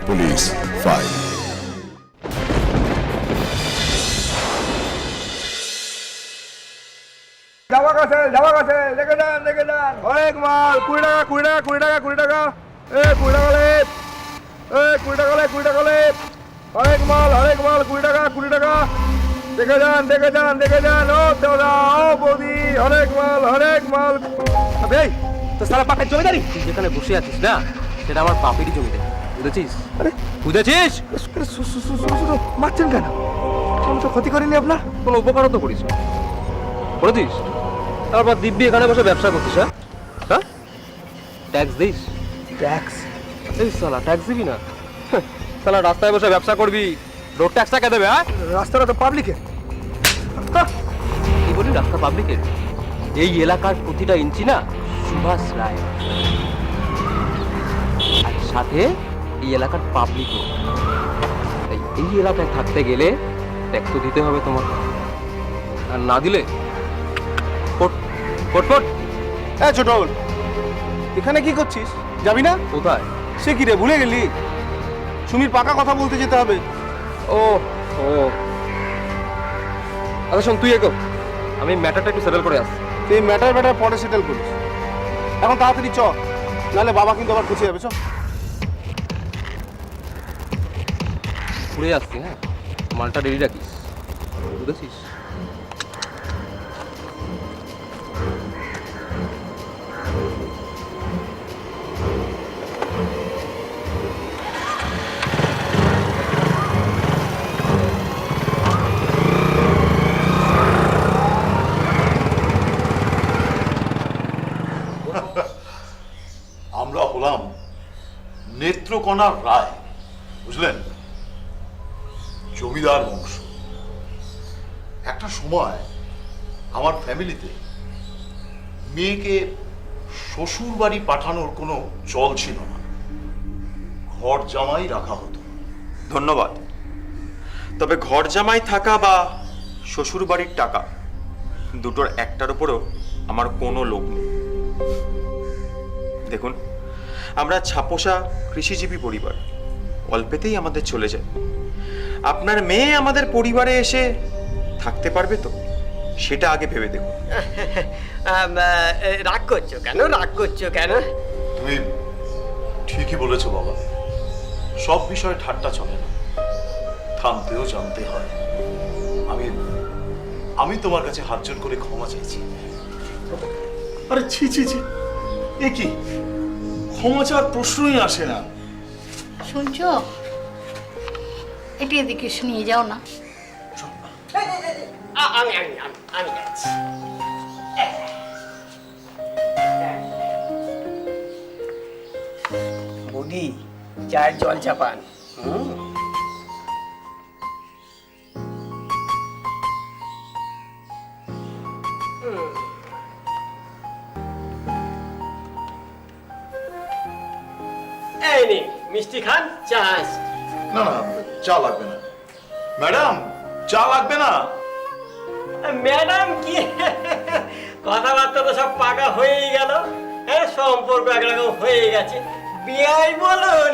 Police file. জামা কাছে দেখে যান অনেক মাল 20 টাকা 20 টাকা 20 টাকা 20 টাকা 20 টাকা লে 20 টাকা লে অনেক মাল 20 টাকা দেখে যান ও দাদা ও বৌদি অনেক মাল আবে তো সারা পাকা জমিদারি তুই যেখানে বসে আছিস না সেটা আমার বাপেরই জমিদারি বুঝেছিস? আরে বুঝেছিস? মারছেন কেন? আমি তো ক্ষতি করিনি আপনার। কোনো উপকারও তো করিস না করেছিস তারপর দিব্যি এখানে বসে ব্যবসা করছিস হ্যাঁ ট্যাক্স দিস ট্যাক্স? এই সালা ট্যাক্স দিবি না সালা রাস্তায় বসে ব্যবসা করবি রোড ট্যাক্সটা কে দেবে হ্যাঁ রাস্তাটা তো পাবলিকের। কি বলি রাস্তা পাবলিকের? এই এলাকার প্রতিটা ইঞ্চি না সুভাষ রায় আর সাথে এই এলাকার পাবলিকও। তাই এই এলাকায় থাকতে গেলে ট্যাক্স তো দিতে হবে তোমার আর না দিলে ফট ছোট এখানে কি করছিস? যাবি না? কোথায়? সে কি রে ভুলে গেলি? সুমির পাকা কথা বলতে যেতে হবে। ও ও আচ্ছা শোন তুই এগো আমি ম্যাটারটা একটু সেটেল করে আসছি। তুই ম্যাটার পরে সেটেল করিস। এখন তাড়াতাড়ি চ, নাহলে বাবা কিন্তু আবার খুশি যাবে। চ। ঘুরে আসছি হ্যাঁ মালটা রেডি রাখিস বুঝেছিস? আমরা হলাম নেত্রকোনার রায়, বুঝলেন? জমিদার বংশ। একটা সময় আমার ফ্যামিলিতে মেয়েকে শ্বশুর বাড়ি পাঠানোর কোনো চল ছিল না, ঘর জামাই রাখা হতো। ধন্যবাদ। তবে ঘর জামাই থাকা বা শ্বশুর বাড়ির টাকা দুটোর একটার উপরেও আমার কোনো লোভ নেই। দেখুন, আমরা ছাপোষা কৃষিজীবী পরিবার, অল্পেতেই আমাদের চলে যায়। আপনার মেয়ে আমাদের পরিবারে এসে থাকতে পারবে তো সেটা আগে ভেবে দেখুন। রাগ করছো কেন? তুমি ঠিকই বলেছো বাবা, সব বিষয়ে ঠাট্টা চলে না, থামতেও জানতে হয়। আমি তোমার কাছে হাত জোড় করে ক্ষমা চাইছি। আরে ছি ছি ছি, এ কি ক্ষমা চাওয়ার প্রশ্নই আসে না। শুনছো, এটা এদিকে এসে নিয়ে যাও না। আমি যাচ্ছি। বৌদি চায়ের জল চাপান। এই নে মিষ্টি খান, চা আসছে। না না, চা লাগবে না ম্যাডাম, চা লাগবে না। ম্যাডাম কি কথাবার্তা তো সব পাকা হয়েই গেল, হ্যাঁ সম্পর্ক একরকম হয়ে গেছে। বিয়াই বলুন।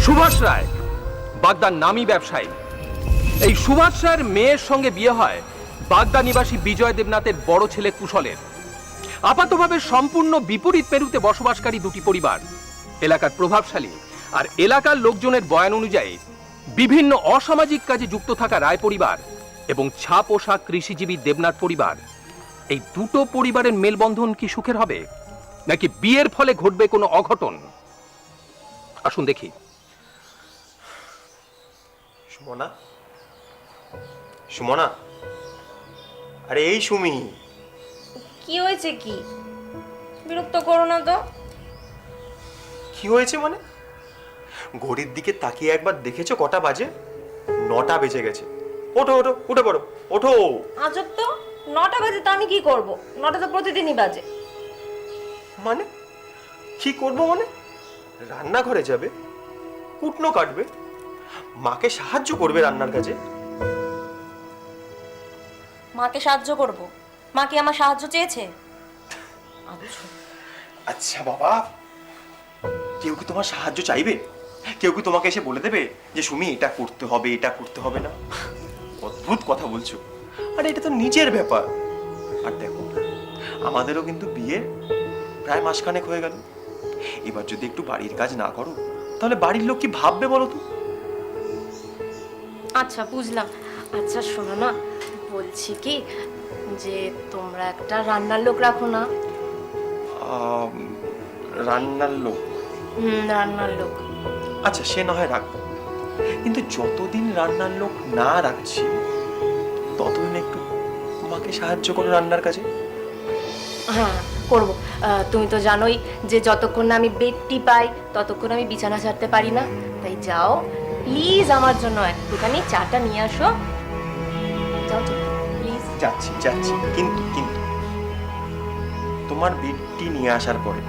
সুভাষ রায় বাগদার নামী ব্যবসায়ী। এই সুভাষ রায়ের মেয়ের সঙ্গে বিয়ে হয় বাগদা নিবাসী বিজয় দেবনাথের বড় ছেলে কুশলের। আপাতভাবে সম্পূর্ণ বিপরীত মেরুতে বসবাসকারী দুটি পরিবার, এলাকার প্রভাবশালী আর এলাকার লোকজনের বয়ান অনুযায়ী বিভিন্ন অসামাজিক কাজে যুক্ত থাকা রায় পরিবার এবং ছাপোষা কৃষিজীবী দেবনাথ পরিবার, এই দুটো পরিবারের মেলবন্ধন কি সুখের হবে নাকি বিয়ের ফলে ঘটবে কোনো অঘটন? আসুন দেখি। সুমনা, আরে এই সুমি। কি হয়েছে? কি বিরক্ত করো না তো। কি হয়েছে মানে? ঘড়ির দিকে তাকিয়ে একবার দেখেছো কটা বাজে? 9টা বেজে গেছে। ওঠো ওঠো, উঠে পড়ো, ওঠো। আজব তো, 9টা বাজে তো আমি কি করব? 9টা তো প্রতিদিনই বাজে। মানে কি করবো মানে? রান্নাঘরে যাবে, কুটনো কাটবে, মাকে সাহায্য করবে রান্নার কাজে। মাকে সাহায্য করব? মা কি আমার সাহায্য চেয়েছে? আচ্ছা বাবা, কেউ কি তোমার সাহায্য চাইবে? কেউ কি তোমাকে এসে বলে দেবে যে সুমি এটা করতে হবে, এটা করতে হবে না? অদ্ভুত কথা বলছো। আরে এটা তো নিজের ব্যাপার। আর দেখো, আমাদেরও কিন্তু বিয়ে প্রায় মাসখানেক হয়ে গেল। এবার যদি একটু বাড়ির কাজ না করো তাহলে বাড়ির লোক কি ভাববে বলো তো? আচ্ছা বুঝলাম। আচ্ছা শোনো না, বলছি কি যে তোমরা একটা রান্নার লোক রাখো না? রান্নার লোক? রান্নার লোক। আচ্ছা সে না হয় রাখবো, কিন্তু যতদিন রান্নার লোক না রাখছি ততদিন একটু মাকে সাহায্য করো রান্নার কাজে। হ্যাঁ করবো। তুমি তো জানোই যে যতক্ষণ না আমি বেডটি পাই ততক্ষণ আমি বিছানা ছাড়তে পারি না। তাই যাও প্লিজ আমার জন্য একটুখানি চাটা নিয়ে আসো। যাও প্লিজ। যাচ্ছি যাচ্ছি, কিন্তু কিন্তু তোমার বেডটি নিয়ে আসার পরে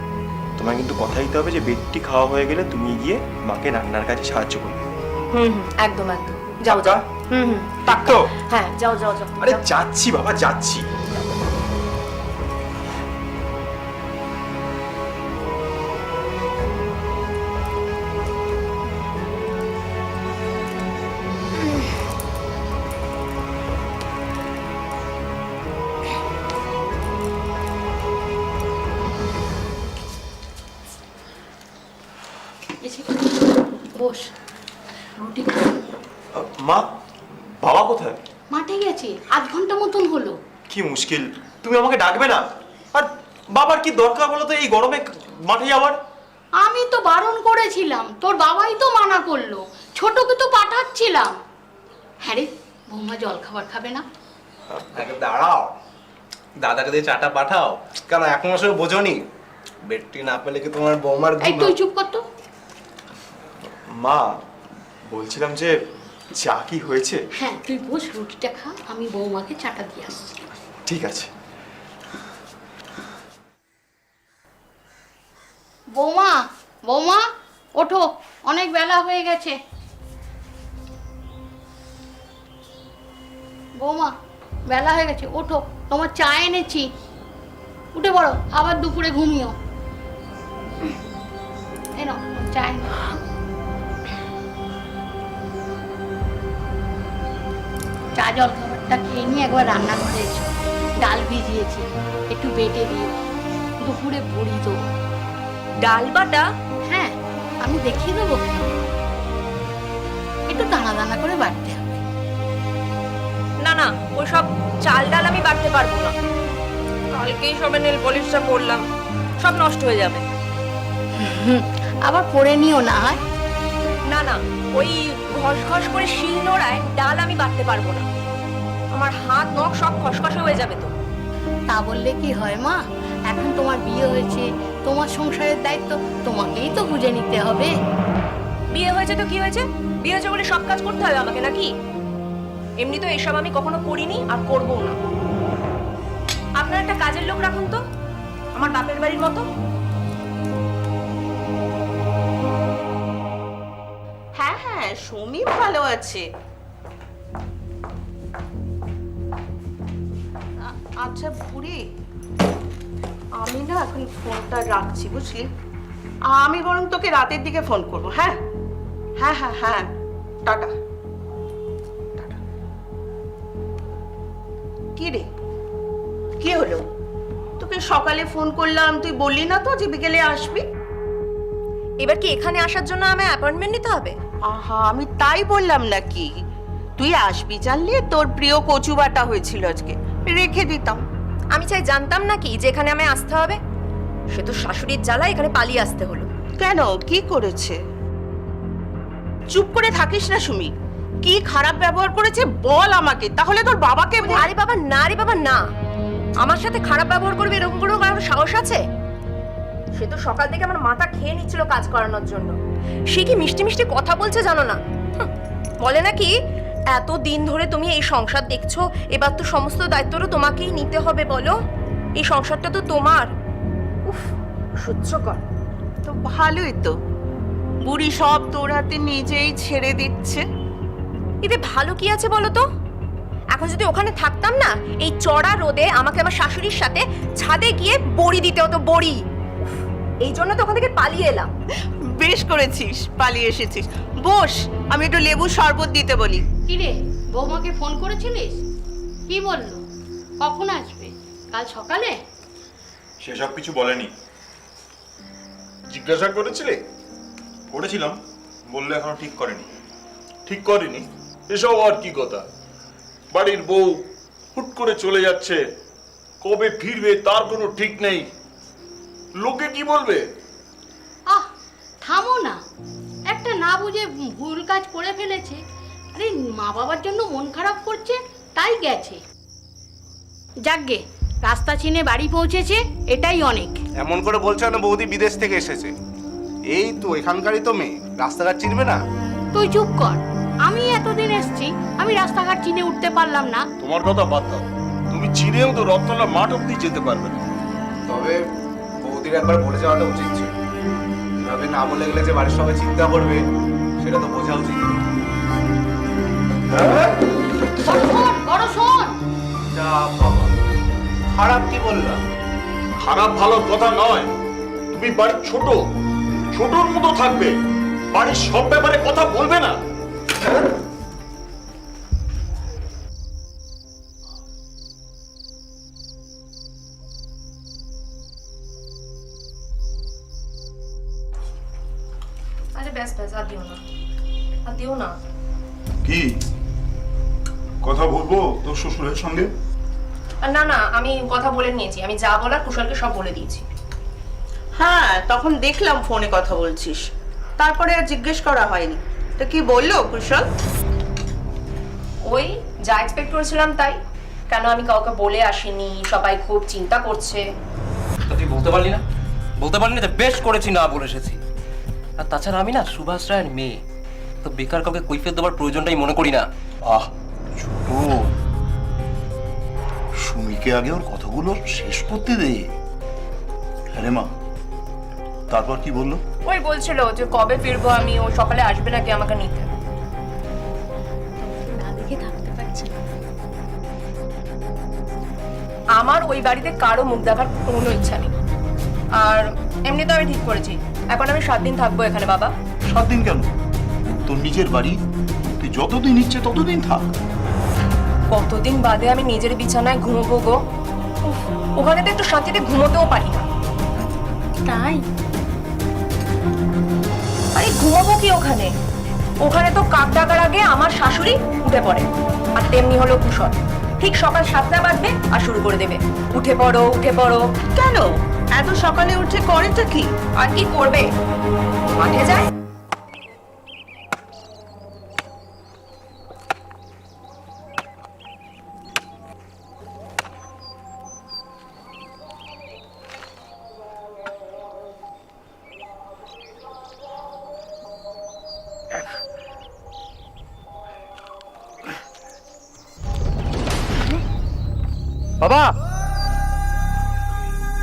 তোমায় কিন্তু কথা দিতে হবে যে বেডটি খাওয়া হয়ে গেলে তুমি গিয়ে মাকে রান্নার কাজে সাহায্য করবে। একদম একদম। যাও যাও। পাক্কা তো? হ্যাঁ যাও যাও যাও। আরে যাচ্ছি বাবা, যাচ্ছি। বস, রুটি খা। মা, বাবা কোথায়? মাঠে গেছে, 8 ঘন্টা মতন হলো। কি মুশকিল, তুমি আমাকে ডাকবে না? আর বাবার কি দরকার বলো তো এই গরমে মাঠে যাওয়ার? আমি তো বারণ করেছিলাম, তোর বাবাই তো মানা করলো। ছোটকে তো পাঠাচ্ছিলাম। হ্যাঁ রে, বৌমা জল খাবার খাবে না? দাঁড়াও, দাদাকে দিয়ে চাটা পাঠাও। কেন এখন আসলে বোঝনি? বেডটি না পেলে কি তোমার বৌমার এই তুই চুপ কর তো। মা, বলছিলাম যে চা কি হয়েছে? হ্যাঁ তুই বস, রুটিটা খা, আমি বৌমাকে চাটা দিয়ে আসছি। ঠিক আছে। বৌমা, বৌমা ওঠো, অনেক বেলা হয়ে গেছে। বৌমা বেলা হয়ে গেছে, ওঠো, তোমার চা এনেছি। উঠে পড়ো, আবার দুপুরে ঘুমিও। এনো চা এনে। চা জল খাবারটা খেয়ে নিয়ে একবার রান্না করেছি, ডাল ভিজিয়েছি, একটু বেটে দিও, দুপুরে বড়ি দেবো। ডাল বাটা? হ্যাঁ আমি দেখিয়ে দেবো, একটু দানা দানা করে বাটতে হবে। না না, ওই সব চাল ডাল আমি বাটতে পারবো না। কালকেই সবে নেল পলিশটা করলাম, সব নষ্ট হয়ে যাবে। আবার পরে নিও না হয়। না না, ওই ঘষ ঘষ করে শিল নোড়ায় ডাল আমি বাটতে পারবো না। আমার হাত নখ সব খসখসে হয়ে যাবে তো। তা বললে কি হয় মা, এখন তোমার বিয়ে হয়েছে, তোমার সংসারের দায়িত্ব তোমাকেই তো বুঝে নিতে হবে। বিয়ে হয়েছে তো কি হয়েছে? বিয়ে হয়েছে বলে সব কাজ করতে হবে আমাকে নাকি? এমনি তো এসব আমি কখনো করিনি আর করবো না। আপনার একটা কাজের লোক রাখুন তো, আমার বাপের বাড়ির মতো। হ্যাঁ হ্যাঁ, সুমি ভালো আছে। আচ্ছা বুড়ি, আমি না এখন ফোনটা রাখছি বুঝলি। আমি বরং তোকে রাতের দিকে ফোন করবো। হ্যাঁ হ্যাঁ হ্যাঁ হ্যাঁ, টাটা। কি রে, কি হলো? তোকে সকালে ফোন করলাম, তুই বললি না তো যে বিকেলে আসবি? এবার কি এখানে আসার জন্য আমায় অ্যাপয়েন্টমেন্ট নিতে হবে? আহা, আমি তাই বললাম নাকি। তুই আসবি জানলে তোর প্রিয় কচু বাটা হয়েছিল আজকে, রেখে দিতাম। আমি চাই জানতাম নাকি যে এখানে আমায় আসতে হবে? সে তো শাশুড়ির জ্বালা এখানে পালিয়ে আসতে হলো। কেন, কি করেছে? চুপ করে থাকিস না সুমি। কি খারাপ ব্যবহার করেছে বল আমাকে, তাহলে তোর বাবাকে বল। আরে বাবা না, রে বাবা না, আমার সাথে খারাপ ব্যবহার করবে এরকম কোনো কারোর সাহস আছে? সে তো সকাল থেকে আমার মাথা খেয়ে নিচ্ছিল কাজ করানোর জন্য। সে কি মিষ্টি মিষ্টি কথা বলছে জানো না? বলে নাকি এত দিন ধরে তুমি এই সংসার দেখছো, এবার তো সমস্ত দায়িত্বটা তোমাকেই নিতে হবে। বলো, এই সংসারটা তো তোমার। উফ, সহ্য কর। তো ভালোই তো, বুড়ি সব তোর হাতে নিজেই ছেড়ে দিচ্ছে। এতে ভালো কি আছে বলো তো? এখন যদি ওখানে থাকতাম না, এই চড়া রোদে আমাকে আমার শাশুড়ির সাথে ছাদে গিয়ে বড়ি দিতে হতো, বড়ি। এই জন্য তো ওখান থেকে পালিয়ে এলাম। বেশ করেছিস, পালিয়ে এসেছিস। বস, আমি একটু লেবু শরবত দিতে বলি। কিরে, বৌমাকে ফোন করেছিলিস? কি বললো? কখন আসবে? কাল সকালে? সেসব কিছু বলেনি। জিজ্ঞাসা করেছিলে? করেছিলাম, বললে এখনো ঠিক করেনি। ঠিক করেনি? এসব আর কি কথা? বাড়ির বউ হুট করে চলে যাচ্ছে, কবে ফিরবে তার কোনো ঠিক নেই। লোকে কি বলবে? আহ, থামো না। একটা না বুঝে ভুল কাজ করে ফেলেছে। আরে মা বাবার জন্য মন খারাপ করছে, তাই গেছে। যাকগে, রাস্তা চিনে বাড়ি পৌঁছেছে, এটাই অনেক। এমন করে বলছো না বৌদি বিদেশ থেকে এসেছে। এই তো এখানকারই তো মেয়ে, রাস্তাঘাট চিনবে না? তুই চুপ কর। আমি এতদিন এসছি, আমি রাস্তাঘাট চিনে উঠতে পারলাম না? তোমার কথা বাদ দাও, তুমি চিনেও তো রথতলা মাঠ অব্দি যেতে পারবে না। তবে বৌদির একবার বলে যাওয়াটা উচিত ছিল। এভাবে না বলে গেলে যে বাড়ির সবাই চিন্তা করবে, সেটা তো বোঝা উচিত। শোন, বড় শোন। যা বাবা, খারাপ কি বললাম? খারাপ ভালো কথা নয়, তুমি বাড়ির ছোট, ছোটর মতো থাকবে, বাড়ির সব ব্যাপারে কথা বলবে না। আরে ব্যাস ব্যাস, আর দিও না, আর দিও না। কি কথা বলবো তোর শ্বশুরের সঙ্গে? না না, আমি কথা বলে নিয়েছি। আমি যা বলার কুশলকে সব বলে দিয়েছি। হ্যাঁ, তখন দেখলাম ফোনে কথা বলছিস, তারপরে আর জিজ্ঞেস করা হয়নি। তা কি বললো কুশল? ওই যা এক্সপেক্ট করেছিলাম তাই। কেন আমি কাউকে বলে আসিনি, সবাই খুব চিন্তা করছে। তা তুই বলতে পারলি না? বলতে পারলি না যে বেশ করেছি না বলে এসেছি? আর তাছাড়া আমি না সুভাষ রায়ের মেয়ে, তো বেকার কাউকে কৈফিয়ত দেওয়ার প্রয়োজনটাই মনে করি না। আহ ছোট, সুমিকে আগে ওর কথাগুলো শেষ করতে দে। হ্যাঁ মা, তারপর কি বললো? ওই বলছিল যে কবে ফিরবো আমি, ও সকালে আসবে নাকি আমাকে নিতে। না দেখে থাকতে পারছি না। আমার ওই বাড়িতে কারো মুখ দেখার কোনো ইচ্ছা নেই। আর এমনি তো আমি ঠিক করেছি, এখন আমি 7 দিন থাকবো এখানে। বাবা, 7 দিন কেন? তোর নিজের বাড়ি, তুই যতদিন ইচ্ছে ততদিন থাক। কতদিন বাদে আমি নিজের বিছানায় ঘুমোবো গো। উফ, ওখানে তো একটু শান্তিতে ঘুমোতেও পারি না। তাই? আরে ঘুমাবো কি ওখানে? ওখানে তো কাক ডাকার আগে আমার শাশুড়ি উঠে পড়ে। আর তেমনি হলো কুশল, ঠিক সকাল 7টা বাজবে আর শুরু করে দেবে, উঠে পড়ো উঠে পড়ো। কেন এত সকালে উঠে করেটা কি? আর কি করবে, মাঠে যায়। বাবা,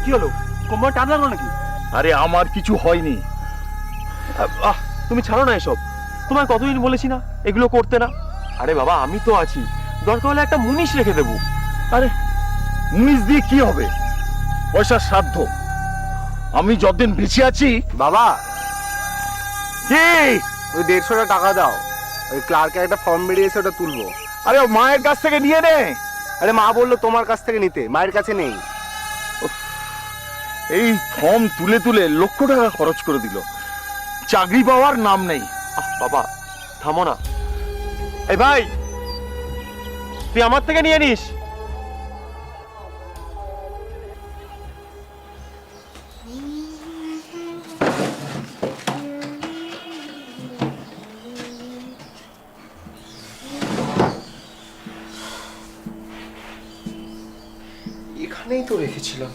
কি হলো? কোমর টান লাগলো নাকি? আরে আমার কিছু হয়নি। আহ, তুমি ছাড়ো না এসব। তোমায় কতদিন বলেছি না এগুলো করতে না? আরে বাবা, আমি তো আছি, দরকার হলে একটা মুনিশ রেখে দেবো। আরে মুনিশ দিয়ে কি হবে? পয়সার সাধ্য। আমি যতদিন বেঁচে আছি। বাবা, কি? ওই 150 টাকা দাও, ওই ক্লার্কে একটা ফর্ম বেরিয়েছে, ওটা তুলবো। আরে ও মায়ের কাছ থেকে নিয়ে নে। আরে মা বললো তোমার কাছ থেকে নিতে, মায়ের কাছে নেই। এই ফর্ম তুলে তুলে লক্ষ টাকা খরচ করে দিল, চাকরি পাওয়ার নাম নেই। আহ বাবা, থামো না। এই ভাই, তুই আমার থেকে নিয়ে নিস। এখানেই তো রেখেছিলাম।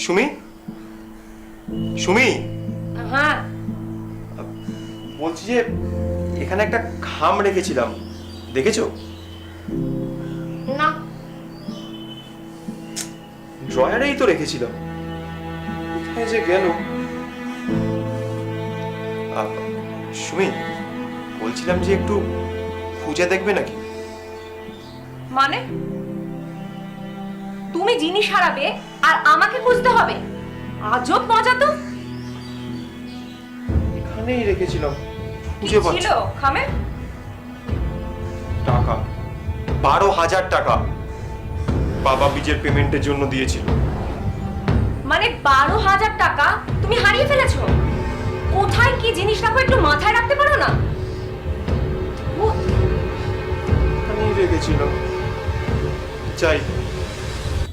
সুমি, সুমি, হ্যাঁ বলছি যে এখানে একটা খাম রেখেছিলাম, দেখেছো? না, ড্রয়ারেই তো রেখেছিলাম, কোথায় যে গেল? সুমি, বলছিলাম যে একটু খুঁজে দেখবে নাকি? মানে তুমি জিনিস হারাবে আর আমাকে খুঁজতে হবে? আজব মজা তো। এখানেই রেখেছিলাম, খুঁজে পাচ্ছি ছিল খামে? টাকা 12,000 টাকা বাবা বীজের পেমেন্টের জন্য দিয়েছিল। মানে 12,000 টাকা তুমি হারিয়ে ফেলেছো? কোথায় কি জিনিস রাখো একটু মাথায় রাখতে পারো না? এখানেই রেখেছিলাম। চাই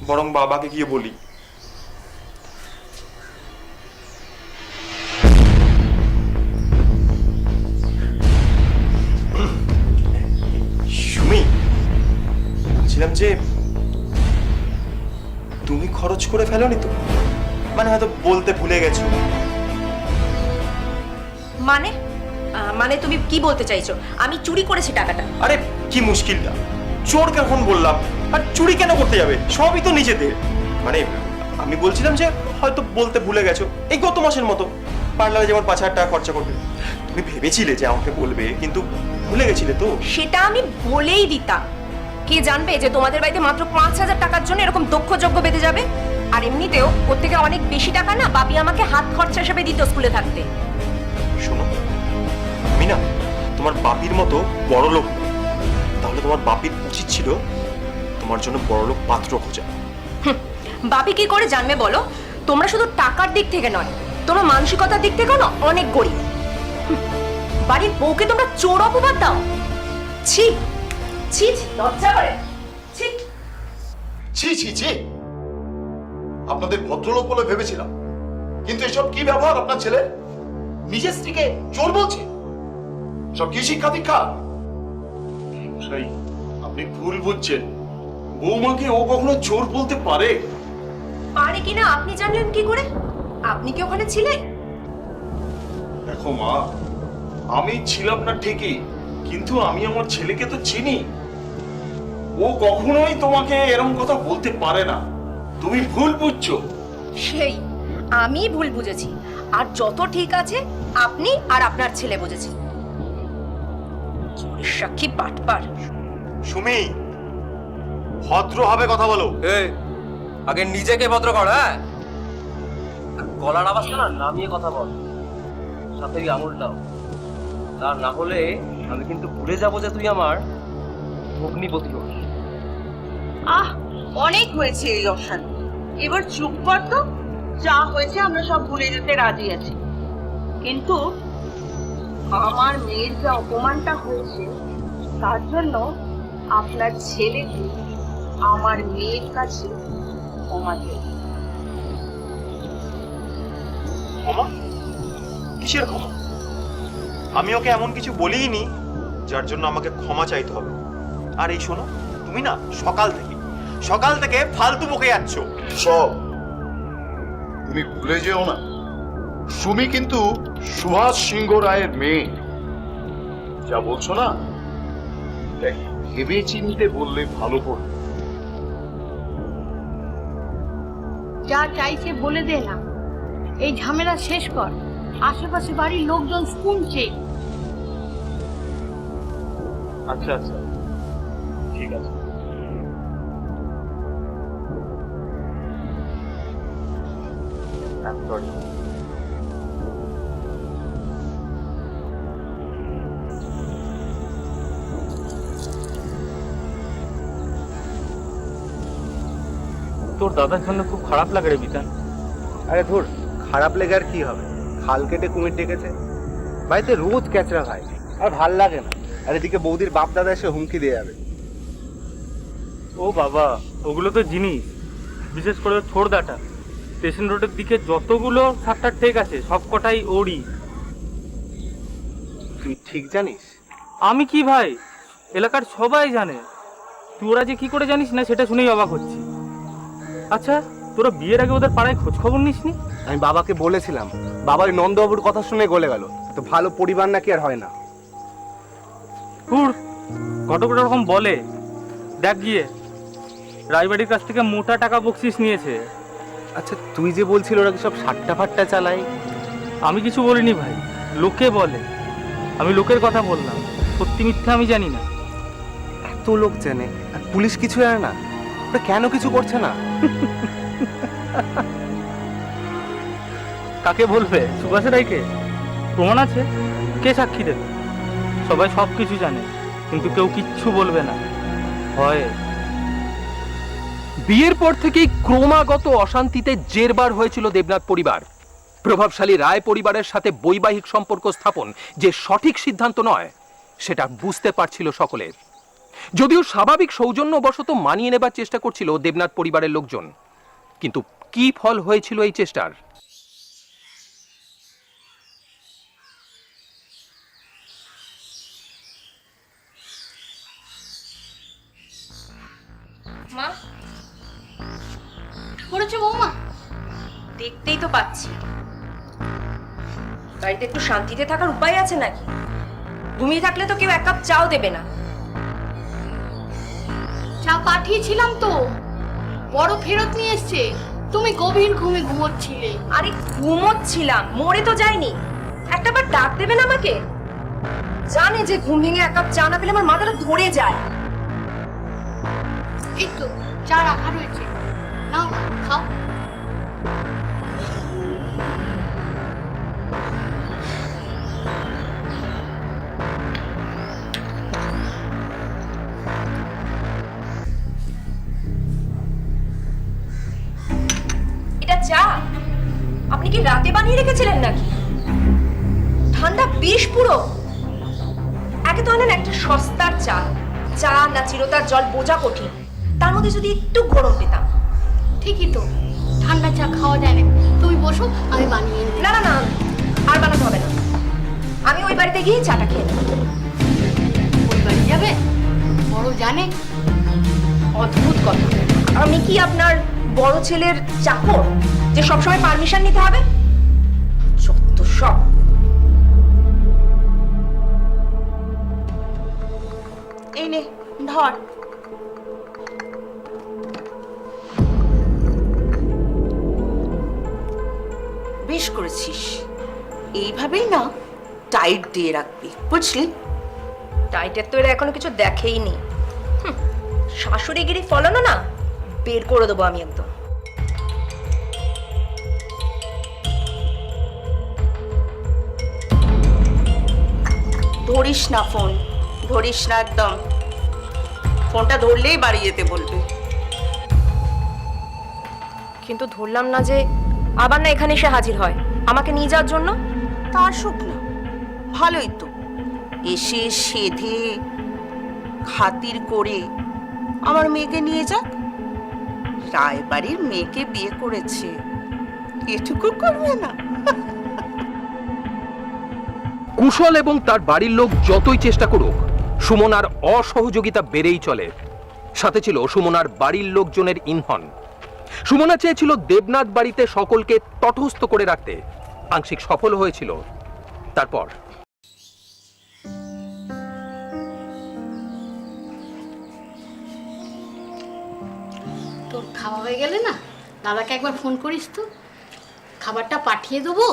বরং বাবাকে গিয়ে বলি। সুমি, বলছিলাম যে তুমি খরচ করে ফেলোনি তো? মানে হয়তো বলতে ভুলে গেছো। মানে মানে তুমি কি বলতে চাইছো আমি চুরি করেছি টাকাটা? আরে কি মুশকিলটা, চোর কখন বললাম, আর চুরি কেন করতে যাবে? সবই তো নিজেদের। মানে আমি বলছিলাম যে হয়তো বলতে ভুলে গেছো, এই গত মাসের মতো পার্লারে যেমন 5,000 টাকা খরচা করবে, তুমি ভেবেছিলে যে আমাকে বলবে কিন্তু ভুলে গেছিলে তো। সেটা আমি বলেই দিতাম, কে জানবে যে তোমাদের বাড়িতে মাত্র 5,000 টাকার জন্য এরকম দক্ষযজ্ঞ বেঁধে যাবে। আর এমনিতেও ওর থেকে অনেক বেশি টাকা না বাপি আমাকে হাত খরচা হিসেবে দিত স্কুলে থাকতে। শোনো, আমি না তোমার বাপির মতো বড় লোক না। তাহলে তোমার বাপির উচিত ছিল তোমার জন্য বড় লোক পাত্র খোঁজা। বাপি কি করে জানবে বলো? তোমরা শুধু টাকার দিক থেকে নয়, তোমরা মানসিকতার দিক থেকেও না অনেক গরিব। বাড়ির বউকে তোমরা চোর অপবাদ দাও। ছি ছি, লজ্জা করে। ছি ছি ছি ছি, আপনাদের ভদ্রলোক বলে ভেবেছিলাম, কিন্তু এসব কি ব্যবহার আপনার ছেলে? নিজের স্ত্রীকে চোর বলছে, সব কি শিক্ষা দীক্ষা? আপনি ভুল বুঝছেন, বৌমাকে ও কখনো চোর বলতে পারে? পারে কিনা আপনি জানলেন কি করে? আপনি কি ওখানে ছিলেন? দেখো মা, আমি ছিলাম না ঠিকই, কিন্তু আমি আমার ছেলেকে তো চিনি। ও কখনোই তোমাকে এরকম কথা বলতে পারে না, তুমি ভুল বুঝছো। সেই আমি ভুল বুঝেছি, আর যত ঠিক আছে আপনি আর আপনার ছেলে বুঝেছি। সাক্ষী বাটপার। সুমি, ভদ্রভাবে কথা বলো। আগে নিজেকে ভদ্র কর। হ্যাঁ, গলার আওয়াজটা না নামিয়ে কথা বল, সাথে আঙুলটাও। তা না হলে আমি কিন্তু ভুলে যাবো যে তুই আমার ভগ্নিপতি হোস। আহ, অনেক হয়েছে এই অশান্তি, এবার চুপ কর তো। যা হয়েছে আমরা সব ভুলে যেতে রাজি আছি, কিন্তু আমার মেয়ের যে অপমানটা হয়েছে তার জন্য আপনার ছেলেকে আমার মেয়ের কাছে ক্ষমা চাই। ক্ষমা? কিসের ক্ষমা? আমি ওকে এমন কিছু বলিনি যার জন্য আমাকে ক্ষমা চাইতে হবে। আর এই শোনো, তুমি না সকাল থেকে ফালতু বকে যাচ্ছ। সব তুমি ভুলে যেও না, সুমি কিন্তু সুভাষ সিংহ রায়ের মেয়ে। যা বলছো না, ভেবে চিনতে বললে ভালো করে। যা চাইছে বলে দে না, এই ঝামেলা শেষ কর। আশেপাশে বাড়ির লোকজন শুনছে। আচ্ছা আচ্ছা, ঠিক আছে। তোর দাদার জন্য খুব খারাপ লাগে রে বিতান। আরে ধুর, খারাপ লেগে আর কি হবে? খাল কেটে কুমির ডেকেছে। বাড়িতে রোজ ক্যাচরা খায়, আর ভাল লাগে না। আর এদিকে বৌদির বাপ দাদা এসে হুমকি দিয়ে যাবে। ও বাবা, ওগুলো তো জিনিস, বিশেষ করে ছোড়দাটা। স্টেশন রোডের দিকে যতগুলো সাতটার ঠেক আছে সব কটাই ওরই। তুই ঠিক জানিস? আমি কি ভাই, এলাকার সবাই জানে। তোরা যে কি করে জানিস না সেটা শুনেই অবাক হচ্ছি। আচ্ছা, তোরা বিয়ের আগে ওদের পাড়ায় খোঁজ খবর নিসনি? আমি বাবাকে বলেছিলাম, বাবার নন্দবাবুর কথা শুনে গলে গেল। তো ভালো পরিবার নাকি আর হয় না। হুর, ঘটক রকম বলে। দেখ গিয়ে, রায়বাড়ির কাছ থেকে মোটা টাকা বকশিস নিয়েছে। আচ্ছা, তুই যে বলছিল ওরা কি সব সাট্টা ফাট্টা চালায়? আমি কিছু বলিনি ভাই, লোকে বলে। আমি লোকের কথা বললাম, সত্যি মিথ্যা আমি জানি না। এত লোক জানে আর পুলিশ কিছু জানে না? ওরা কেন কিছু করছে না? কাকে বলবে? সুভাষ রায়কে? প্রমাণ আছে? কে সাক্ষী দেবে? সবাই সব কিছু জানে, কিন্তু কেউ কিচ্ছু বলবে না, ভয়ে। বিয়ের পর থেকেই ক্রমাগত অশান্তিতে জেরবার হয়েছিল দেবনাথ পরিবার। প্রভাবশালী রায় পরিবারের সাথে বৈবাহিক সম্পর্ক স্থাপন যে সঠিক সিদ্ধান্ত নয়, সেটা বুঝতে পারছিল সকলে। যদিও স্বাভাবিক সৌজন্যবশত মানিয়ে নেবার চেষ্টা করছিল দেবনাথ পরিবারের লোকজন, কিন্তু কি ফল হয়েছিল এই চেষ্টার? মা, করেছো বৌমা? দেখতেই তো পাচ্ছি। বাড়িতে একটু শান্তিতে থাকার উপায় আছে নাকি? ঘুমিয়ে থাকলে তো কেউ এক কাপ চাও দেবে না। চা পাঠিয়েছিলাম তো, বড় ফেরত নিয়ে এসছে। তুমি গভীর ঘুমে ঘুমোচ্ছিলে। আরে ঘুমোচ্ছিলাম, মরে তো যায়নি। একটা বার ডাক দেবেন আমাকে? জানে যে ঘুম ভেঙে এক কাপ চা না পেলে আমার মাথাটা ধরে যায়। এই তো চা রাখা রয়েছে, নাও খাও। এটা চা আপনি কি রাতে বানিয়ে রেখেছিলেন নাকি? ঠান্ডা বেশ পুরো। একে তো আনেন একটা সস্তার চা, চা না চিরতার জল বোঝা কঠিন, তার মধ্যে যদি একটু গরম পেতাম। ঠিকই তো, ঠান্ডা চা খাওয়া যায় না। তুমি বসো, আমি বানিয়ে এনে না না না, আর বানাতে হবে না, আমি ওই বাড়িতে গিয়ে চাটা খেয়ে নেব। ওই বাড়ি যাবে? বড় জানে। অদ্ভুত কথা, আমি কি আপনার বড় ছেলের চাকর যে সবসময় পারমিশন নিতে হবে? যত সব। এই নে ধর। বেশ করেছিস, এইভাবেই না টাইট দিয়ে রাখবি, বুঝলি? টাইটের তো এরা এখনো কিছু দেখেইনি। শাশুড়িগিরি ফলানো না, বের করে দেবো আমি একদম। ধরিস না ফোন, ধরিস না একদম। ফোনটা ধরলেই বাড়ি যেতে বলবে। কিন্তু ধরলাম না যে আবার না এখানে এসে হাজির হয় আমাকে নিয়ে যাওয়ার জন্য। তা আসুক না, ভালোই তো। এসে সেধে খাতির করে আমার মেয়েকে নিয়ে যাক। রায়বাড়ির মেয়েকে বিয়ে করেছে, এটুকু করবে না? কুশল এবং তার বাড়ির লোক যতই চেষ্টা করুক, সুমনার অসহযোগিতা বেড়েই চলে। সাথে ছিল সুমনার বাড়ির লোকজনের ইন্ধন। সুমনা চেয়েছিল দেবনাথ বাড়িতে সকলকে তটস্থ করে রাখতে, আংশিক সফল হয়েছিল। তারপর তোর খাওয়া হয়ে গেলে না, দাদাকে একবার ফোন করিস তো। খাবারটা পাঠিয়ে দেবো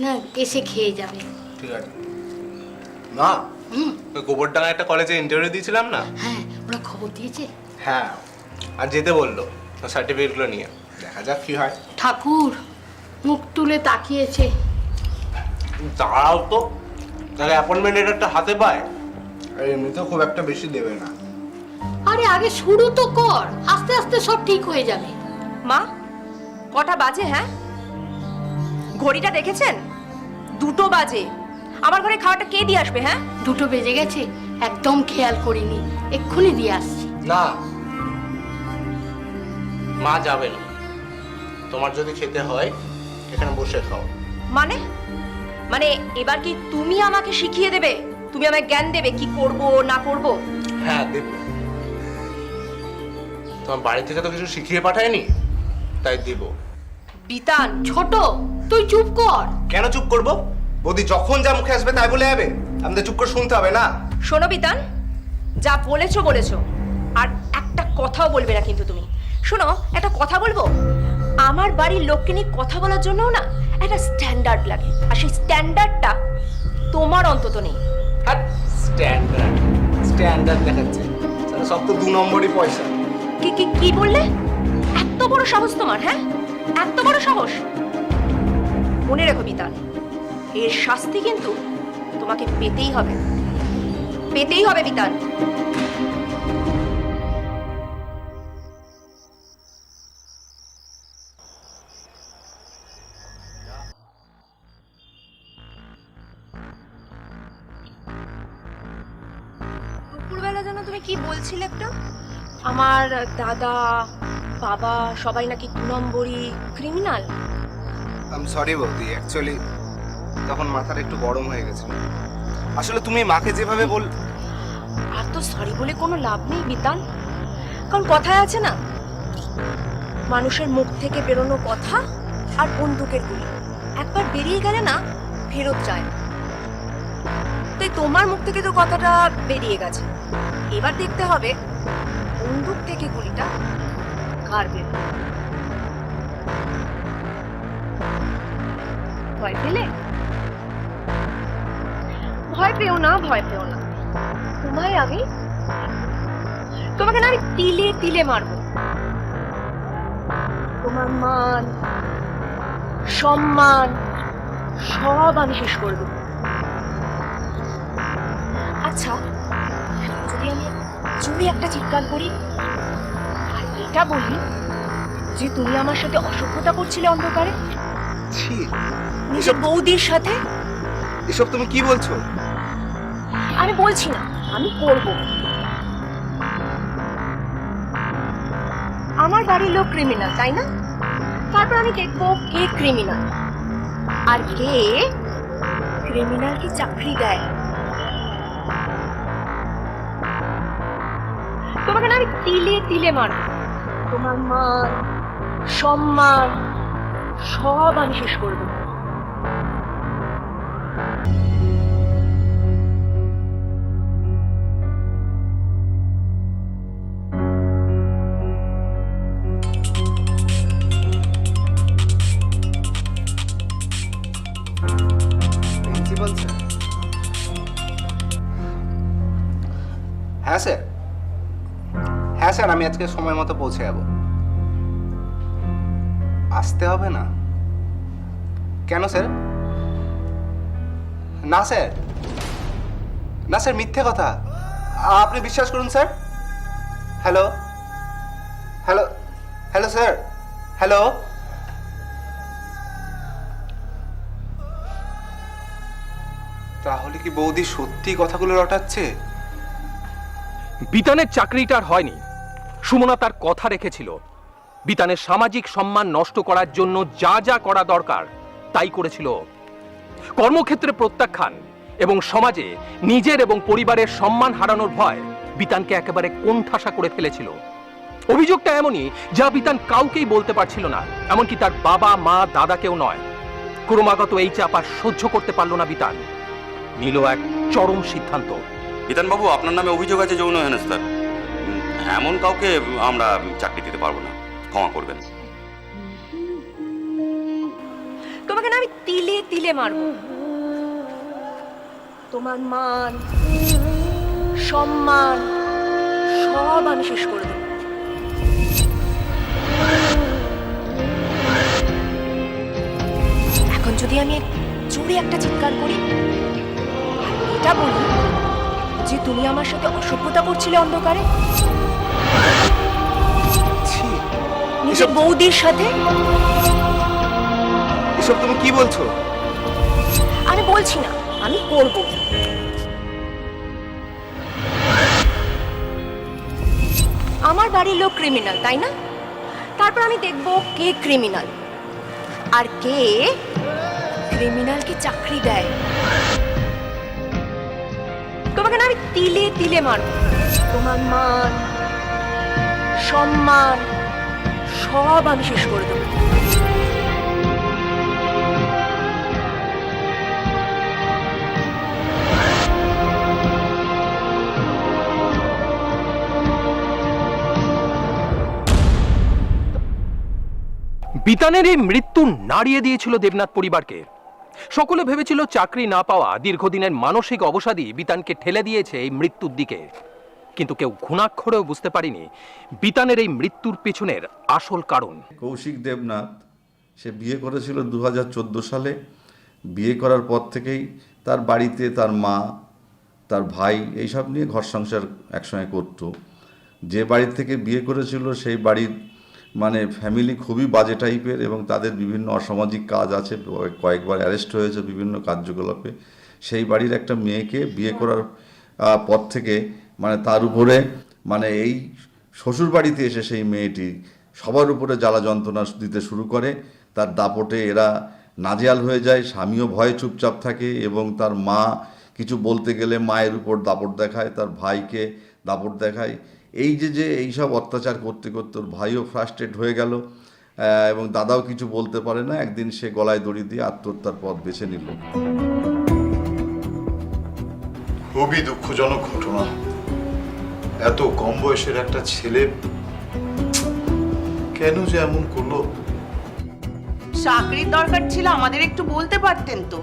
না, এসে খেয়ে যাবে। ঠিক আছে। না, ওই গোবরডাঙ্গা একটা কলেজে ইন্টারভিউ দিয়েছিলাম না? হ্যাঁ, ওরা খবর দিয়েছে। হ্যাঁ, আর যেতে বললো সার্টিফিকেটগুলো নিয়ে। দেখা যাক কি হয়। ঠাকুর মুখ তুলে তাকিয়েছে। দাঁড়াও তো, তাহলে অ্যাপয়েন্টমেন্ট লেটারটা হাতে পায়। আর এমনিতেও খুব একটা বেশি দেবে না। আরে আগে শুরু তো কর, আস্তে আস্তে সব ঠিক হয়ে যাবে। মা, কটা বাজে? হ্যাঁ, ঘড়িটা দেখেছেন? 2টো বাজে। আমার ঘরে খাওয়াটা কে দিয়ে আসবে? হ্যাঁ, 2টো বেজে গেছে, একদম খেয়াল করিনি, এক্ষুনি দিয়ে আসছি। না, মা যাবে না। তোমার যদি খেতে হয় এখানে বসে খাও। মানে মানে এবার কি তুমি আমাকে শিখিয়ে দেবে? তুমি আমায় জ্ঞান দেবে কি করব না করব? হ্যাঁ, দেব। তোমার বাড়ি থেকে তো কিছু শিখিয়ে পাঠায়নি, তাই দেব। বিতান, ছোট তুই চুপ কর। কেন চুপ করব? বৌদি যখন যা মুখে আসবে তাই বলে যাবে? আমাদের চুপ করে শুনতে হবে না? শোনো বিতান, যা বলেছো বলেছো, আর একটা কথাও বলবে না কিন্তু তুমি। শোনো, একটা কথা বলবো। আমার বাড়ির লোককে নিয়ে কথা বলার জন্যও না একটা স্ট্যান্ডার্ড লাগে, আর সেই স্ট্যান্ডার্ডটা তোমার অন্তত নেই। আর স্ট্যান্ডার্ড স্ট্যান্ডার্ড দেখাচ্ছে, সব তো 2 নম্বরই পয়সা। কি কি কি বললে? এত বড় সাহস তোমার? হ্যাঁ, এত বড় সাহস? মনে রেখো বিতান, এর শাস্তি কিন্তু তোমাকে পেতেই হবে, পেতেই হবে বিতান। দুপুরবেলা যেন তুমি কি বলছিলে একটা? আমার দাদা বাবা সবাই নাকি 2 নম্বরই ক্রিমিনাল। আমি সরি বৌদি, অ্যাকচুয়ালি তখন মাথাটা একটু গরম হয়ে গেছিল। আসলে তুমি মাকে যেভাবে বল, আর তো সরি বলে কোনো লাভ নেই বিতান, কারণ কথায় আছে না, মানুষের মুখ থেকে বেরোনো কথা আর বন্দুকের গুলি একবার বেরিয়ে গেলে না ফেরত যায় না। তাই তোমার মুখ থেকে তো কথাটা বেরিয়ে গেছে, এবার দেখতে হবে বন্দুক থেকে গুলিটা কার বের। ভয় পেলে? ভয় পেও না, ভয় পেও না, তোমাকে না আমি তিলে তিলে মারবো। তোমার মান সম্মান সব আমি শেষ করে দেবো। আচ্ছা, যদি আমি জোরে একটা চিৎকার করি আর এটা বলি যে তুমি আমার সাথে অসভ্যতা করছিলে অন্ধকারে, ছি, নিজের বৌদির সাথে? এসব তুমি কি বলছো? আমি বলছি না, আমি করব। আমার বাড়ির লোক ক্রিমিনাল, তাই না? তারপর আমি দেখবো কে ক্রিমিনাল আর কে ক্রিমিনালকে চাকরি দেয়। তোমাকে না আমি তিলে তিলে মারব, তোমার মান সম্মান সব আমি শেষ করে দেবো। Principal sir? হ্যাঁ স্যার, হ্যাঁ স্যার, আমি আজকে সময় মতো পৌঁছে যাব। আসতে হবে না কেন স্যার? না স্যার, না স্যার, মিথ্যে কথা, আপনি বিশ্বাস করুন sir. Hello hello hello sir, hello. তাহলে কি বৌদি সত্যি কথাগুলো রটাচ্ছে? বিতানের চাকরিটা আর হয়নি। সুমনা তার কথা রেখেছিল। বিতানের সামাজিক সম্মান নষ্ট করার জন্য যা যা করা দরকার তাই করেছিল। কর্মক্ষেত্রে প্রত্যাখ্যান এবং সমাজে নিজের এবং পরিবারের সম্মান হারানোর ভয় বিতানকে একেবারে কোণঠাসা করে ফেলেছিল। অভিযোগটা এমনই যা বিতান কাউকেই বলতে পারছিল না, এমনকি তার বাবা মা দাদাকেও নয়। ক্রমাগত এই চাপ আর সহ্য করতে পারল না বিতান, নিল এক চরম সিদ্ধান্ত। বিতানবাবু, আপনার নামে অভিযোগ আছে যৌন হেনস্থার। এমন কাউকে আমরা চাকরি দিতে পারবো না, ক্ষমা করবেন। তোমাকে না আমি তিলে তিলে মারবো, তোমার মান সম্মান সব আমি শেষ করে দেবো। এখন যদি আমি জোরে একটা চিৎকার করি আর এটা বলি যে তুমি আমার সাথে অসভ্যতা করছিলে অন্ধকারে, নিজের বৌদির সাথে, এসব তুমি কি বলছো? আমি বলছি না, আমি করব। আমার বাড়ির লোক ক্রিমিনাল, তাই না? তারপর আমি দেখব কে ক্রিমিনাল আর কে ক্রিমিনালকে চাকরি দেয়। তোমাকে না আমি তিলে তিলে মারব, তোমার মান সম্মান সব আমি শেষ করে দেবো। বিতানের এই মৃত্যু নাড়িয়ে দিয়েছিল দেবনাথ পরিবারকে। সকলে ভেবেছিল চাকরি না পাওয়া দীর্ঘদিনের মানসিক অবসাদই বিতানকে ঠেলে দিয়েছে এই মৃত্যুর দিকে, কিন্তু কেউ ঘুণাক্ষরেও বুঝতে পারেনি বিতানের এই মৃত্যুর পেছনের আসল কারণ। কৌশিক দেবনাথ, সে বিয়ে করেছিল 2014 সালে, বিয়ে করার পর থেকেই তার বাড়িতে তার মা, তার ভাই এইসব নিয়ে ঘর সংসার একসঙ্গে করত। যে বাড়ির থেকে বিয়ে করেছিল সেই বাড়ির মানে ফ্যামিলি খুবই বাজে টাইপের, এবং তাদের বিভিন্ন অসামাজিক কাজ আছে, কয়েকবার অ্যারেস্ট হয়েছে বিভিন্ন কার্যকলাপে। সেই বাড়ির একটা মেয়েকে বিয়ে করার পর থেকে মানে তার উপরে মানে এই শ্বশুর বাড়িতে এসে সেই মেয়েটি সবার উপরে জ্বালা যন্ত্রণা দিতে শুরু করে। তার দাপটে এরা নাজেহাল হয়ে যায়, স্বামীও ভয়ে চুপচাপ থাকে, এবং তার মা কিছু বলতে গেলে মায়ের উপর দাপট দেখায়, তার ভাইকে দাপট দেখায়। এই যে এইসব অত্যাচার করতে করতে ওর ভাইও ফ্রাস্ট্রেট হয়ে গেল, এবং দাদাও কিছু বলতে পারে না। একদিন সে গলায় দড়ি দিয়ে আত্মহত্যার পথ বেছে নিল। খুবই দুঃখজনক ঘটনা। এত কম বয়সের একটা ছেলে কেন যে এমন করলো? চাকরির দরকার ছিল, আমাদের একটু বলতে পারতেন তো।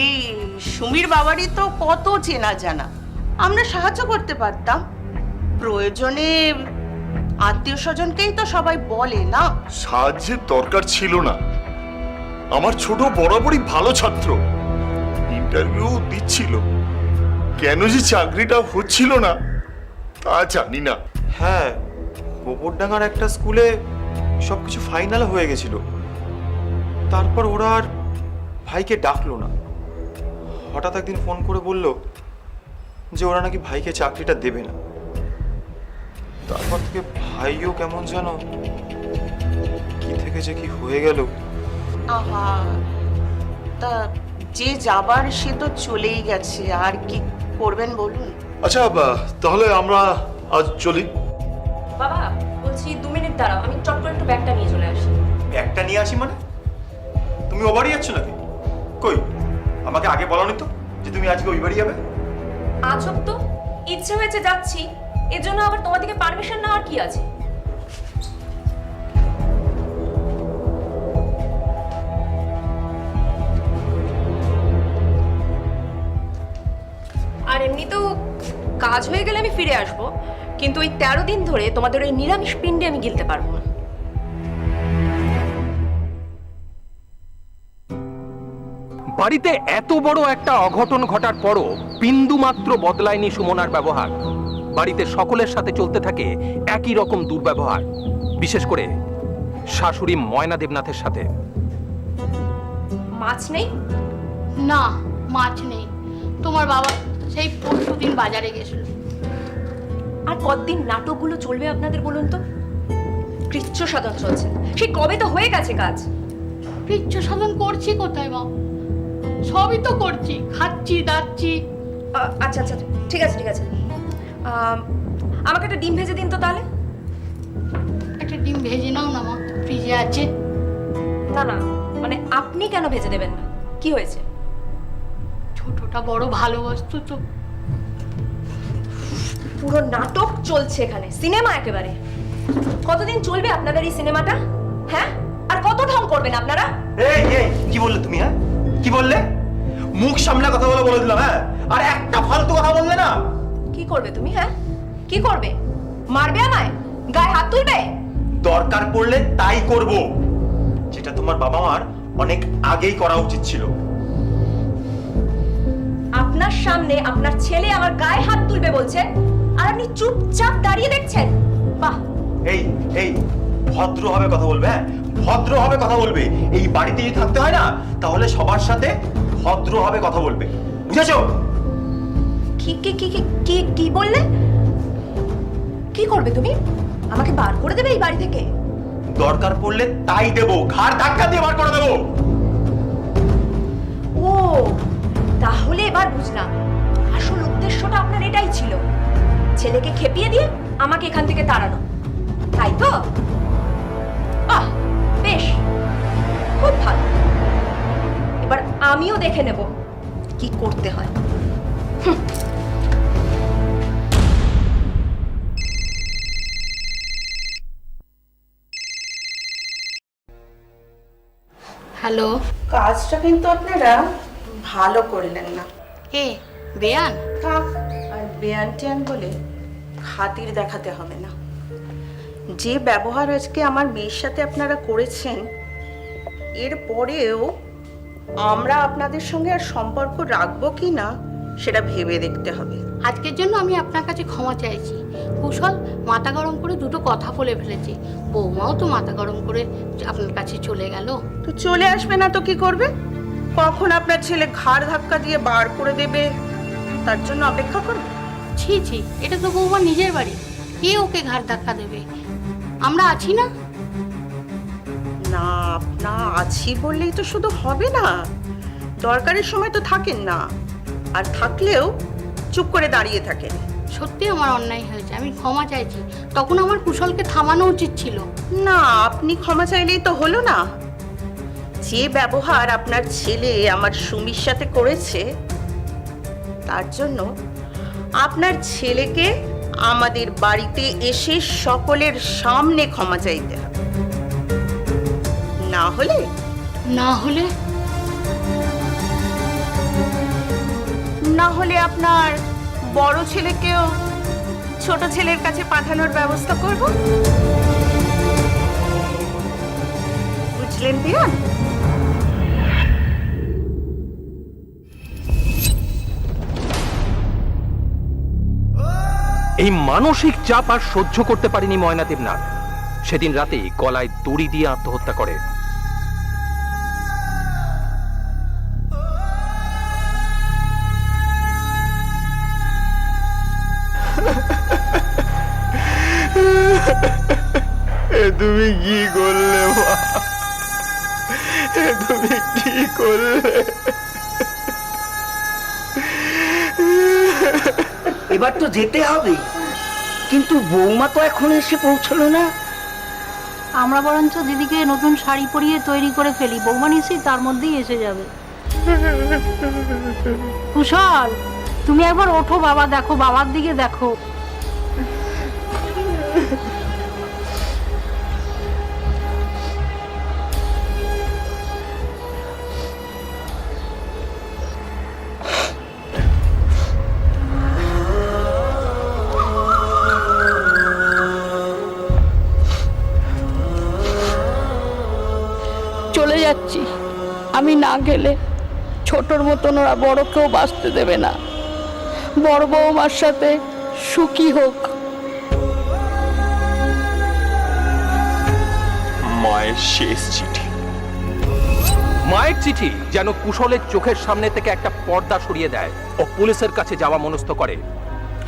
এই সুমির বাবারই তো কত চেনা জানা, আমরা সাহায্য করতে পারতাম। প্রয়োজনে আত্মীয় স্বজনকেই তো সবাই বলে না। সাহায্যের দরকার ছিল না। আমার ছোট বরাবরই ভালো ছাত্র, ইন্টারভিউ দিচ্ছিল। কেন যে চাকরিটা হচ্ছিল না তা জানি না। হ্যাঁ, গোবরডাঙ্গার একটা স্কুলে সবকিছু ফাইনাল হয়ে গেছিল। তারপর ওরা আর ভাইকে ডাকলো না। হঠাৎ একদিন ফোন করে বলল যে ওরা নাকি ভাইকে চাকরিটা দেবে না। তারপর থেকে ভাইও কেমন যেন কি থেকে যে কি হয়ে গেল। আহা, তা যে যাবার সে তো চলেই গেছে, আর কি করবেন বলুন। আচ্ছা তাহলে আমরা আজ চলি। বাবা বলছি 2 মিনিট দাঁড়াও, আমি চট করে একটু ব্যাগটা নিয়ে চলে আসি। ব্যাগটা নিয়ে আসি মানে? তুমি ও বাড়ি যাচ্ছ নাকি? কই, আমাকে আগে বলোনি তো যে তুমি আজকে ওই বাড়ি যাবে। আজব তো, ইচ্ছে হয়েছে যাচ্ছি, এর জন্য আবার তোমার দিকে পারমিশন নেওয়ার কি আছে? আর এমনিতেও কাজ হয়ে গেলে আমি ফিরে আসব, কিন্তু ওই 13 দিন ধরে তোমাদের ওই নিরামিষ পিণ্ডে আমি গিলতে পারবো না। বাড়িতে এত বড় একটা অঘটন ঘটার পরও বিন্দু মাত্র বদলায়নি সুমনার ব্যবহার। বাড়িতে সকলের সাথে চলতে থাকে একই রকম দুর্ব্যবহার, বিশেষ করে শাশুড়ি ময়না দেবনাথের সাথে। মাছ নেই? না, মাছ নেই। তোমার বাবা সেই পরশুদিন বাজারে গেছিল। আর কতদিন নাটকগুলো চলবে আপনাদের বলুন তো? কৃচ্ছ সাধন চলছে, সেই কবে তো হয়ে গেছে কাজ। কৃচ্ছ সাধন করছি কোথায় মা? সবই তো করছি, খাচ্ছি দাচ্ছি। আচ্ছা আচ্ছা ঠিক আছে ঠিক আছে, আমাকে একটা ডিম ভেজে দিন তো তাহলে। একটা ডিম ভেজে নাও না মা, ফ্রিজে আছে। না না, মানে আপনি কেন ভেজে দেবেন না? কি হয়েছে? ছোটটা বড় ভালোবাসতো তো। পুরো নাটক চলছে এখানে, সিনেমা একেবারে। কতদিন চলবে আপনাদের এই সিনেমাটা? হ্যাঁ, আর কত ঢং করবেন আপনারা? এই এই কি বললে তুমি? হ্যাঁ কি বললে? মুখ সামলে কথা বলে দিলাম। হ্যাঁ, আর একটা ফালতু কথা বললে না। কি করবে তুমি? হ্যাঁ কি করবে? মারবে আমায়? গায়ে হাত তুলবে? দরকার পড়লে তাই করব, যেটা তোমার বাবা মার অনেক আগেই করা উচিত ছিল। আপনার সামনে আপনার ছেলে আমার গায়ে হাত তুলবে বলছে, আর আপনি চুপচাপ দাঁড়িয়ে দেখছেন? বাহ! এই এই ভদ্রভাবে কথা বলবে। হ্যাঁ, ভদ্রভাবে কথা বলবে। এই বাড়িতে যদি থাকতে হয় না, তাহলে সবার সাথে ভদ্রভাবে কথা বলবে, বুঝেছো? কি কি কি কি কি বললে? কি করবে তুমি? আমাকে বার করে দেবে এই বাড়ি থেকে? দরকার পড়লে তাই দেবো, ঘাড় ধাক্কা দিয়ে বার করে দেবো। ও, তাহলে এবার বুঝলাম আসল উদ্দেশ্যটা আপনার এটাই ছিল, ছেলেকে খেপিয়ে দিয়ে আমাকে এখান থেকে তাড়ানো, তাই তো? বাহ, বেশ, খুব ভালো। এবার আমিও দেখে নেব কি করতে হয়। হ্যালো। কাজটা কিন্তু আপনারা ভালো করলেন না। কে? বেয়ান? থাক, আর বেয়ান টেয়ান বলে খাতির দেখাতে হবে না। যে ব্যবহার আজকে আমার মেয়ের সাথে আপনারা করেছেন, এর পরেও আমরা আপনাদের সঙ্গে আর সম্পর্ক রাখবো কি না সেটা ভেবে দেখতে হবে। আজকের জন্য আমি আপনার কাছে ক্ষমা চাইছি। কুশল মাথা গরম করে দুটো কথা বলে ফেলেছে, বৌমাও তো মাথা গরম করে আপনার কাছে চলে গেল। তো চলে আসবে না তো কি করবে? কখন আপনার ছেলে ঘাড় ধাক্কা দিয়ে বার করে দেবে তার জন্য অপেক্ষা করবে? ছি ছি, এটা তো বৌমা নিজের বাড়ি, কে ওকে ঘাড় ধাক্কা দেবে? আমরা আছি না? না, আপনা আছি বললেই তো শুধু হবে না, দরকারের সময় তো থাকেন না, আর থাকলেও চুপ করে দাঁড়িয়ে থাকেন। সত্যি আমার অন্যায় হয়েছে, আমি ক্ষমা চাইছি। তখন আমার কুশলকে থামানো উচিত ছিল। না, আপনি ক্ষমা চাইলেই তো হলো না। যে ব্যবহার আপনার ছেলে আমার সুমির সাথে করেছে তার জন্য আপনার ছেলেকে আমাদের বাড়িতে এসে সকলের সামনে ক্ষমা চাইতে হবে। না হলে আপনার বড় ছেলেকেও ছোট ছেলের কাছে পাঠানোর ব্যবস্থা করব। বুঝলেন বিয়ান? এই মানসিক চাপ আর সহ্য করতে পারেনি ময়না দেবনাথ। সেদিন রাতে গলায় দড়ি দিয়ে আত্মহত্যা করে। তুমি কি করলে মা? তুমি কি করলে? এবার তো যেতে হবে, কিন্তু বৌমা তো এখন এসে পৌঁছলো না। আমরা বরঞ্চ দিদিকে নতুন শাড়ি পরিয়ে তৈরি করে ফেলি, বৌমা নিশ্চয়ই তার মধ্যেই এসে যাবে। কুশল, তুমি একবার ওঠো বাবা, দেখো বাবার দিকে দেখো। চলে যাচ্ছি, আমি না গেলে ছোটর মতন ওরা বড়কেও বাঁচতে দেবে না। বড় বৌমার সাথে সুখী হোক। মায়ের শেষ চিঠি। মায়ের চিঠি যেন কুশলের চোখের সামনে থেকে একটা পর্দা সরিয়ে দেয় ও পুলিশের কাছে যাওয়া মনস্থ করে।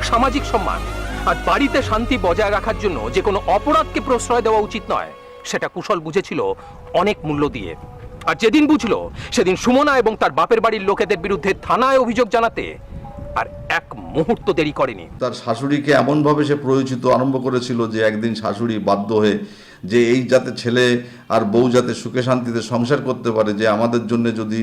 সামাজিক সম্মান আর বাড়িতে শান্তি বজায় রাখার জন্য যে কোনো অপরাধকে প্রশ্রয় দেওয়া উচিত নয়, সেটা কুশল বুঝেছিল অনেক মূল্য দিয়ে। আর যেদিন বুঝলো সেদিন সুমনা এবং তার বাপের বাড়ির লোকেদের বিরুদ্ধে থানায় অভিযোগ জানাতে আর এক মুহূর্ত দেরি করেনি। তার শাশুড়িকে এমনভাবে সে প্রয়োজিত আরম্ভ করেছিল যে একদিন শাশুড়ি বাধ্য হয়ে যে এই যাতে ছেলে আর বউ যাতে সুখে শান্তিতে সংসার করতে পারে, যে আমাদের জন্য যদি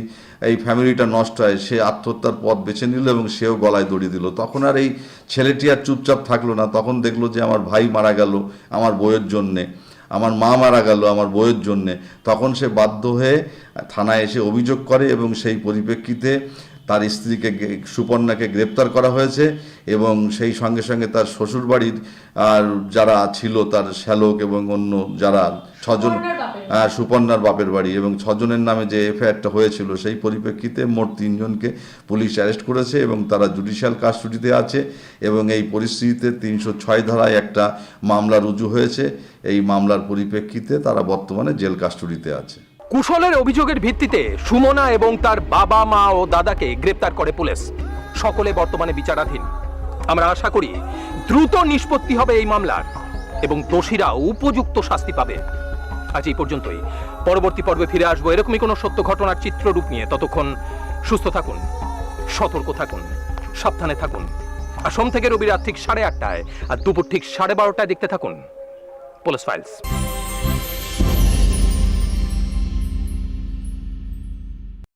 এই ফ্যামিলিটা নষ্ট হয়, সে আত্মহত্যার পথ বেছে নিল এবং সেও গলায় দড়ি দিল। তখন আর এই ছেলেটি আর চুপচাপ থাকলো না, তখন দেখলো যে আমার ভাই মারা গেল আমার বউয়ের জন্যে, আমার মা মারা গেল আমার বউয়ের জন্যে। তখন সে বাধ্য হয়ে থানায় এসে অভিযোগ করে এবং সেই পরিপ্রেক্ষিতে তার স্ত্রীকে সুপর্ণাকে গ্রেপ্তার করা হয়েছে এবং সেই সঙ্গে সঙ্গে তার শ্বশুরবাড়ির আর যারা ছিল তার শ্যালক এবং অন্য যারা 6 জন, সুপর্ণার বাপের বাড়ি এবং 6 জনের নামে যে এফআইআরটা হয়েছিল সেই পরিপ্রেক্ষিতে মোট 3 জনকে পুলিশ অ্যারেস্ট করেছে এবং তারা জুডিশিয়াল কাস্টডিতে আছে। এবং এই পরিস্থিতিতে 306 ধারায় একটা মামলা রুজু হয়েছে। এই মামলার পরিপ্রেক্ষিতে তারা বর্তমানে জেল কাস্টডিতে আছে। কুশলের অভিযোগের ভিত্তিতে সুমনা এবং তার বাবা মা ও দাদাকে গ্রেপ্তার করে পুলিশ। সকলে বর্তমানে বিচারাধীন। আমরা আশা করি দ্রুত নিষ্পত্তি হবে এই মামলার এবং দোষীরা উপযুক্ত শাস্তি পাবে। আজ এই পর্যন্তই। পরবর্তী পর্বে ফিরে আসবো এরকমই কোনো সত্য ঘটনার চিত্ররূপ নিয়ে। ততক্ষণ সুস্থ থাকুন, সতর্ক থাকুন, সাবধানে থাকুন। আর সোম থেকে রবি রাত ঠিক 8:30টায় আর দুপুর ঠিক 12:30টায় দেখতে থাকুন পুলিশ ফাইলস।